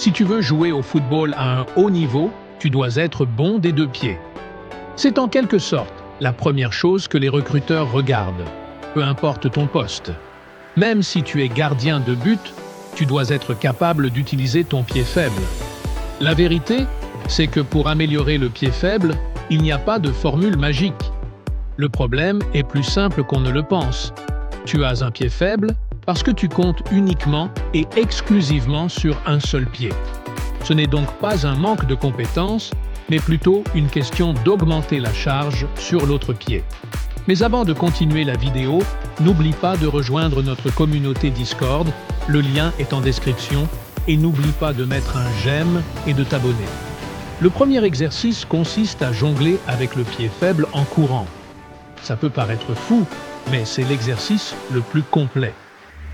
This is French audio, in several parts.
Si tu veux jouer au football à un haut niveau, tu dois être bon des deux pieds. C'est en quelque sorte la première chose que les recruteurs regardent, peu importe ton poste. Même si tu es gardien de but, tu dois être capable d'utiliser ton pied faible. La vérité, c'est que pour améliorer le pied faible, il n'y a pas de formule magique. Le problème est plus simple qu'on ne le pense. Tu as un pied faible parce que tu comptes uniquement et exclusivement sur un seul pied. Ce n'est donc pas un manque de compétences, mais plutôt une question d'augmenter la charge sur l'autre pied. Mais avant de continuer la vidéo, n'oublie pas de rejoindre notre communauté Discord, le lien est en description, et n'oublie pas de mettre un j'aime et de t'abonner. Le premier exercice consiste à jongler avec le pied faible en courant. Ça peut paraître fou, mais c'est l'exercice le plus complet.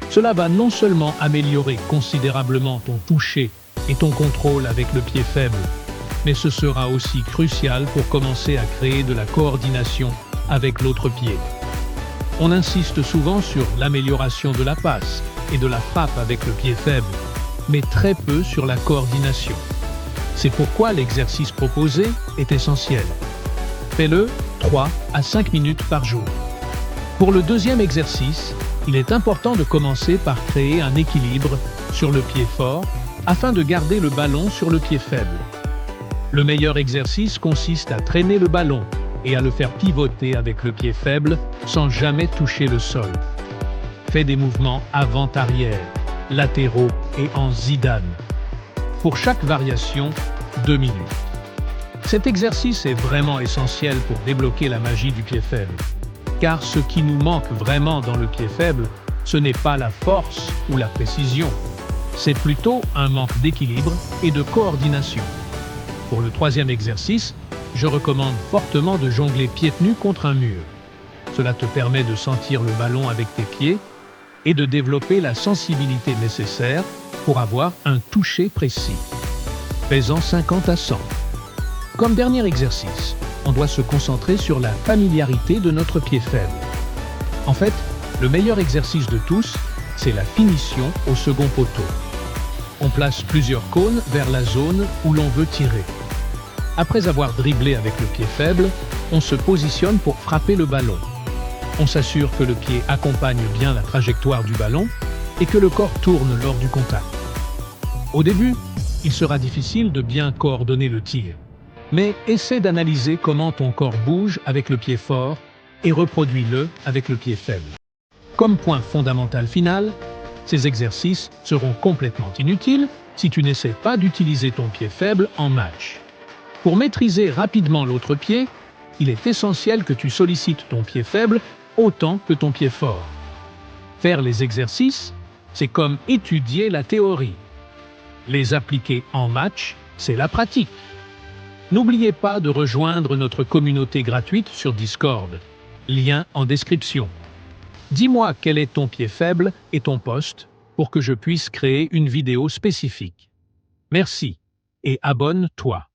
Cela va non seulement améliorer considérablement ton toucher et ton contrôle avec le pied faible, mais ce sera aussi crucial pour commencer à créer de la coordination avec l'autre pied. On insiste souvent sur l'amélioration de la passe et de la frappe avec le pied faible, mais très peu sur la coordination. C'est pourquoi l'exercice proposé est essentiel. Fais-le 3 à 5 minutes par jour. Pour le deuxième exercice, il est important de commencer par créer un équilibre sur le pied fort afin de garder le ballon sur le pied faible. Le meilleur exercice consiste à traîner le ballon et à le faire pivoter avec le pied faible sans jamais toucher le sol. Fais des mouvements avant-arrière, latéraux et en Zidane. Pour chaque variation, 2 minutes. Cet exercice est vraiment essentiel pour débloquer la magie du pied faible. Car ce qui nous manque vraiment dans le pied faible, ce n'est pas la force ou la précision. C'est plutôt un manque d'équilibre et de coordination. Pour le troisième exercice, je recommande fortement de jongler pieds nus contre un mur. Cela te permet de sentir le ballon avec tes pieds et de développer la sensibilité nécessaire pour avoir un toucher précis. Fais-en 50 à 100. Comme dernier exercice, on doit se concentrer sur la familiarité de notre pied faible. En fait, le meilleur exercice de tous, c'est la finition au second poteau. On place plusieurs cônes vers la zone où l'on veut tirer. Après avoir dribblé avec le pied faible, on se positionne pour frapper le ballon. On s'assure que le pied accompagne bien la trajectoire du ballon et que le corps tourne lors du contact. Au début, il sera difficile de bien coordonner le tir. Mais essaie d'analyser comment ton corps bouge avec le pied fort et reproduis-le avec le pied faible. Comme point fondamental final, ces exercices seront complètement inutiles si tu n'essaies pas d'utiliser ton pied faible en match. Pour maîtriser rapidement l'autre pied, il est essentiel que tu sollicites ton pied faible autant que ton pied fort. Faire les exercices, c'est comme étudier la théorie. Les appliquer en match, c'est la pratique. N'oubliez pas de rejoindre notre communauté gratuite sur Discord. Lien en description. Dis-moi quel est ton pied faible et ton poste pour que je puisse créer une vidéo spécifique. Merci et abonne-toi.